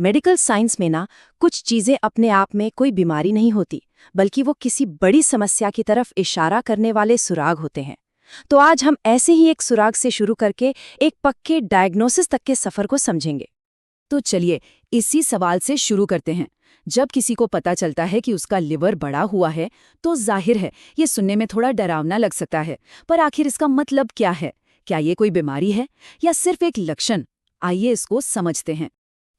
Medical science में ना कुछ चीजें अपने आप में कोई बीमारी नहीं होती, बल्कि वो किसी बड़ी समस्या की तरफ इशारा करने वाले सुराग होते हैं। तो आज हम ऐसे ही एक सुराग से शुरू करके एक पक्के डायग्नोसिस तक के सफर को समझेंगे। तो चलिए इसी सवाल से शुरू करते हैं। जब किसी को पता चलता है कि उसका लिवर बड़ा हुआ है, तो जाहिर है ये सुनने में थोड़ा डरावना लग सकता है। पर आखिर इसका मतलब क्या है? क्या ये कोई बीमारी है या सिर्फ एक लक्षण? आइए इसको समझते हैं।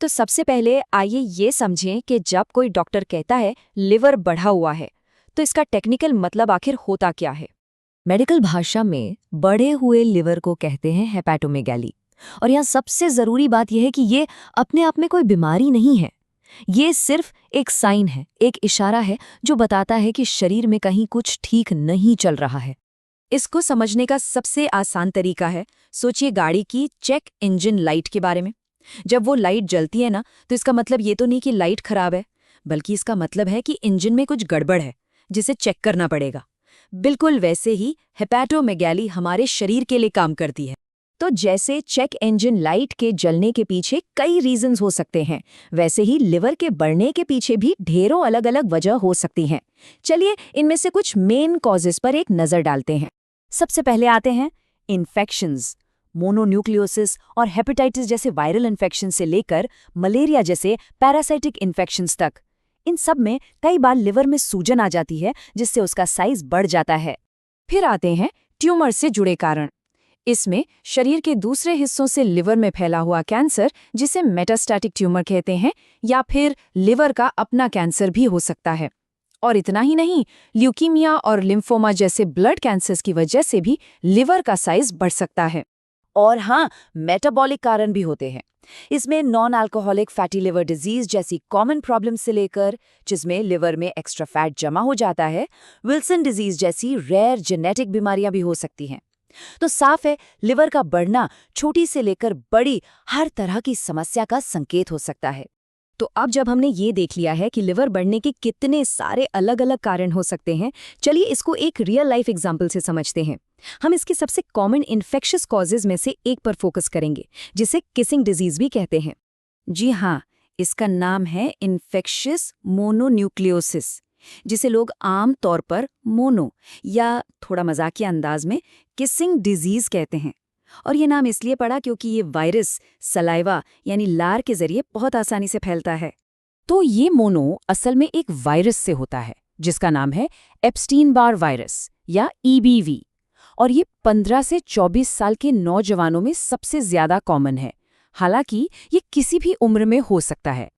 तो सबसे पहले आइए ये समझें कि जब कोई डॉक्टर कहता है लिवर बढ़ा हुआ है, तो इसका टेक्निकल मतलब आखिर होता क्या है। मेडिकल भाषा में बढ़े हुए लिवर को कहते हैं हेपेटोमेगाली। और यहाँ सबसे ज़रूरी बात यह है कि ये अपने आप में कोई बीमारी नहीं है। ये सिर्फ एक साइन है, एक इशारा है जो बताता है कि शरीर में कहीं कुछ ठीक नहीं चल रहा है। इसको समझने का सबसे आसान तरीका है, सोचिए गाड़ी की चेक इंजन लाइट के बारे में। जब वो लाइट जलती है ना, तो इसका मतलब ये तो नहीं कि लाइट खराब है, बल्कि इसका मतलब है कि इंजन में कुछ गड़बड़ है जिसे चेक करना पड़ेगा। बिल्कुल वैसे ही हेपेटोमेगाली हमारे शरीर के लिए काम करती है। तो जैसे चेक इंजन लाइट के जलने के पीछे कई रीजंस हो सकते हैं, वैसे ही लिवर के बढ़ने के पीछे भी ढेरों अलग अलग वजह हो सकती हैं। चलिए इनमें से कुछ मेन कॉजेस पर एक नज़र डालते हैं। सबसे पहले आते हैं इन्फेक्शंस। मोनोन्यूक्लियोसिस और हेपेटाइटिस जैसे वायरल इन्फेक्शन से लेकर मलेरिया जैसे पैरासाइटिक इन्फेक्शंस तक, इन सब में कई बार लिवर में सूजन आ जाती है, जिससे उसका साइज बढ़ जाता है। फिर आते हैं ट्यूमर से जुड़े कारण। इसमें शरीर के दूसरे हिस्सों से लिवर में फैला हुआ कैंसर, जिसे मेटास्टैटिक ट्यूमर कहते हैं, या फिर लिवर का अपना कैंसर भी हो सकता है। और इतना ही नहीं, ल्यूकीमिया और लिम्फोमा जैसे ब्लड कैंसर्स की वजह से भी लिवर का साइज बढ़ सकता है। और हाँ, मेटाबॉलिक कारण भी होते हैं। इसमें non alcoholic fatty liver disease जैसी कॉमन प्रॉब्लम से लेकर, जिसमें लिवर में एक्स्ट्रा फैट जमा हो जाता है, विल्सन डिजीज जैसी रेयर जेनेटिक बीमारियां भी हो सकती हैं। तो साफ है, लिवर का बढ़ना छोटी से लेकर बड़ी हर तरह की समस्या का संकेत हो सकता है। तो अब जब हमने ये देख लिया है कि लिवर बढ़ने के कितने सारे अलग अलग कारण हो सकते हैं, चलिए इसको एक रियल लाइफ एग्जाम्पल से समझते हैं। हम इसके सबसे कॉमन इन्फेक्शियस कॉजेज में से एक पर फोकस करेंगे, जिसे किसिंग डिजीज भी कहते हैं। जी हाँ, इसका नाम है इन्फेक्शियस मोनोन्यूक्लियोसिस, जिसे लोग आम तौर पर मोनो या थोड़ा मजाकिया अंदाज में किसिंग डिजीज कहते हैं। और ये नाम इसलिए पड़ा क्योंकि ये वायरस सलाइवा यानी लार के जरिए बहुत आसानी से फैलता है। तो ये मोनो असल में एक वायरस से होता है, जिसका नाम है एप्स्टीन बार वायरस या EBV। और ये 15 से 24 साल के नौजवानों में सबसे ज्यादा कॉमन है, हालांकि ये किसी भी उम्र में हो सकता है।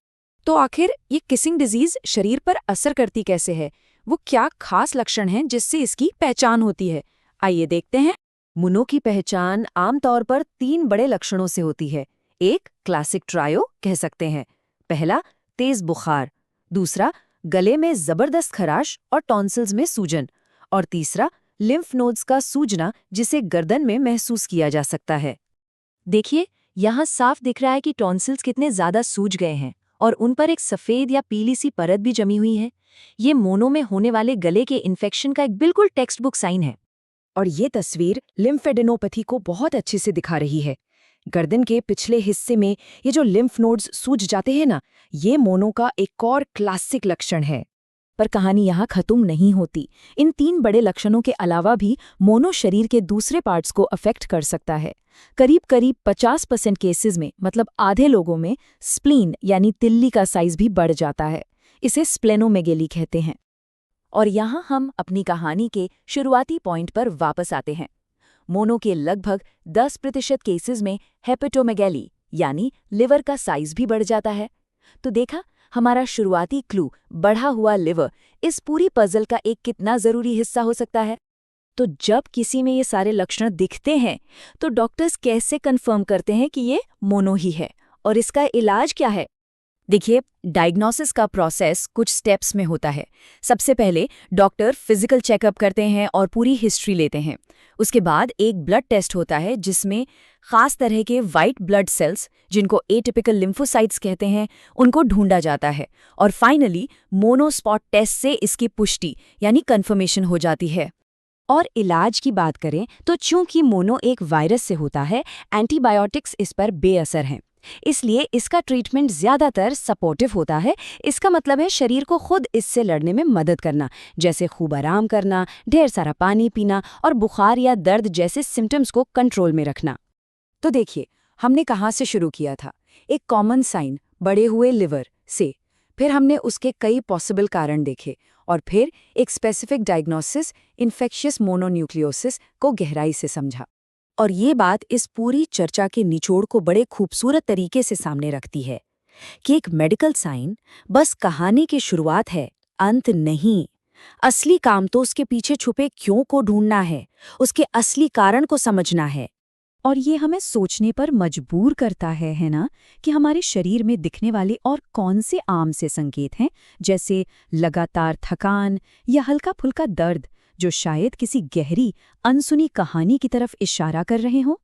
तो आखिर ये किसिंग डिजीज शरीर पर असर करती कैसे है? वो क्या खास लक्षण हैं जिससे इसकी पहचान होती है? आइए देखते हैं। मोनो की पहचान आमतौर पर 3 बड़े लक्षणों से होती है। एक क्लासिक ट्रायो कह सकते हैं। पहला, तेज बुखार। दूसरा, गले में जबरदस्त खराश और टॉन्सिल्स में सूजन। और तीसरा, लिम्फ नोड्स का सूजना, जिसे गर्दन में महसूस किया जा सकता है। देखिए, यहाँ साफ दिख रहा है कि टॉन्सिल्स कितने ज्यादा सूज गए हैं और उन पर एक सफेद या पीली सी परत भी जमी हुई है। ये मोनो में होने वाले गले के इन्फेक्शन का एक बिल्कुल टेक्स्ट बुक साइन है। और ये तस्वीर लिम्फेडेनोपैथी को बहुत अच्छे से दिखा रही है। गर्दन के पिछले हिस्से में ये जो लिम्फ नोड्स सूज जाते हैं ना, ये मोनो का एक और क्लासिक लक्षण है। पर कहानी यहाँ खत्म नहीं होती। इन 3 बड़े लक्षणों के अलावा भी मोनो शरीर के दूसरे पार्ट्स को अफेक्ट कर सकता है। करीब 50% केसेस में, मतलब आधे लोगों में, स्प्लीन यानी तिल्ली का साइज भी बढ़ जाता है। इसे स्प्लेनोमेगेली कहते हैं। और यहाँ हम अपनी कहानी के शुरुआती पॉइंट पर वापस आते हैं। मोनो के लगभग 10% केसेस में हेपेटोमेगैली यानी लिवर का साइज भी बढ़ जाता है। तो देखा, हमारा शुरुआती क्लू बढ़ा हुआ लिवर इस पूरी पजल का एक कितना जरूरी हिस्सा हो सकता है। तो जब किसी में ये सारे लक्षण दिखते हैं, तो डॉक्टर्स कैसे कंफर्म करते हैं कि ये मोनो ही है, और इसका इलाज क्या है? देखिए, डायग्नोसिस का प्रोसेस कुछ स्टेप्स में होता है। सबसे पहले डॉक्टर फिजिकल चेकअप करते हैं और पूरी हिस्ट्री लेते हैं। उसके बाद एक ब्लड टेस्ट होता है, जिसमें खास तरह के वाइट ब्लड सेल्स, जिनको एटिपिकल लिम्फोसाइट्स कहते हैं, उनको ढूंढा जाता है। और फाइनली मोनोस्पॉट टेस्ट से इसकी पुष्टि यानी कंफर्मेशन हो जाती है। और इलाज की बात करें तो चूंकि मोनो एक वायरस से होता है, एंटीबायोटिक्स इस पर बेअसर हैं। इसलिए इसका ट्रीटमेंट ज्यादातर सपोर्टिव होता है। इसका मतलब है शरीर को खुद इससे लड़ने में मदद करना, जैसे खूब आराम करना, ढेर सारा पानी पीना और बुखार या दर्द जैसे सिम्टम्स को कंट्रोल में रखना। तो देखिए, हमने कहाँ से शुरू किया था? एक कॉमन साइन, बढ़े हुए लिवर से। फिर हमने उसके कई पॉसिबल कारण देखे और फिर एक स्पेसिफिक डायग्नोसिस, इन्फेक्शियस मोनोन्यूक्लियोसिस को गहराई से समझा। और ये बात इस पूरी चर्चा के निचोड़ को बड़े खूबसूरत तरीके से सामने रखती है कि एक मेडिकल साइन बस कहानी की शुरुआत है, अंत नहीं। असली काम तो उसके पीछे छुपे क्यों को ढूंढना है, उसके असली कारण को समझना है। और ये हमें सोचने पर मजबूर करता है ना, कि हमारे शरीर में दिखने वाले और कौन से आम से संकेत हैं, जैसे लगातार थकान या हल्का फुल्का दर्द, जो शायद किसी गहरी अनसुनी कहानी की तरफ इशारा कर रहे हों।